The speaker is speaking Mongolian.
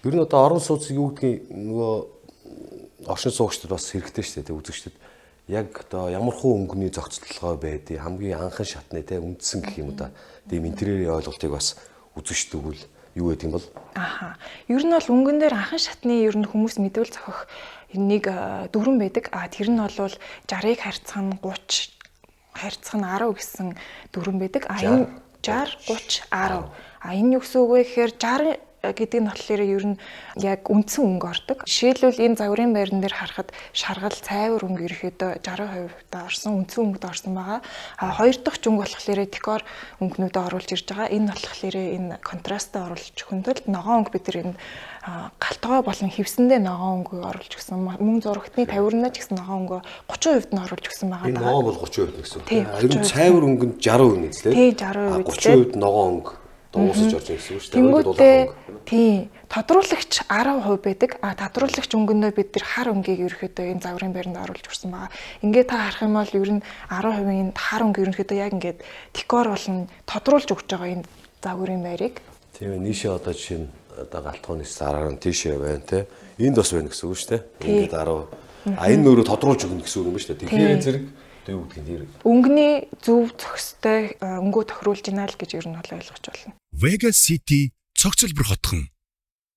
Ер нь одоо орон сууц юу гэдгийг нөгөө оршин суугчдад бас хэрэгтэй шүү дээ үзэгчдэд. Яг одоо ямархуу өнгөний зохицолтолгой байдгийг хамгийн анхан шатны те үндсэн гэх юм да. Тийм интерьерийн ойлголтыг бас үзэгчд өгвөл юу гэдэг юм бол? Аха. Ер нь бол өнгөн дээр анхан шатны ер нь хүмүүс мэдвэл зохих нэг дүрэн байдаг. Тэр нь бол 60-ыг харьцах нь 30, харьцах нь 10 гэсэн дүрэн байдаг. Энэ 60, 30, 10. Энэ юу гэсэн үг вэ гэхээр 60 гэдэг нь болохоор ер нь яг үндсэн өнгө ордог. Жишээлбэл энэ загварын байран дээр харахад шаргал цайвар өнгө ерөөхдөө 60% та орсон, үндсэн өнгөд орсон байгаа. Хоёр дахь өнгө болохоор декор өнгөнүүдээ оруулж ирж байгаа. Энэ болохоор энэ контрастаа оруулж өгөх тулд ногоон өнгө бид нар энэ галтгой болон хевсэндээ ногоон өнгөийг оруулж өгсөн. Мөн зурагтны 50-наа ч гэсэн ногоон өнгө 30% нь оруулж өгсөн байгаа. Энэ ногоон бол 30% гэсэн. Харин цайвар өнгө нь 60% нэзлээ. Тий, 60%. 30% ногоон өнгө дуусаж орж ирсэн шүү дээ. Тэнгүүтээ тий, тодруулагч 10% байдаг. Тодруулагч өнгөндөө бид нар хар өнгийг ерөөхдөө энэ загварын байранд оруулж өгсөн байгаа. Ингээд та харах юм бол ер нь 10%-ийн хар өнгө ерөөхдөө яг ингээд декор болон тодруулж өгч байгаа энэ загварын байрыг. Тийм ээ, нийшээ одоо жишээ нь одоо галтгооны сараар нь тийшээ байна те. Энд бас байна гэсэн үг шүү дээ. Ингээд 10. Энэ өөрөө тодруулж өгнө гэсэн үг юм ба шүү дээ. Тэгэхээр зэрэг юу гэдгийг нэр өнгөний зөв зохистой өнгөө тохируулж ийна л гэж ер нь ойлгож байна. Vega City цогцлбор хотхон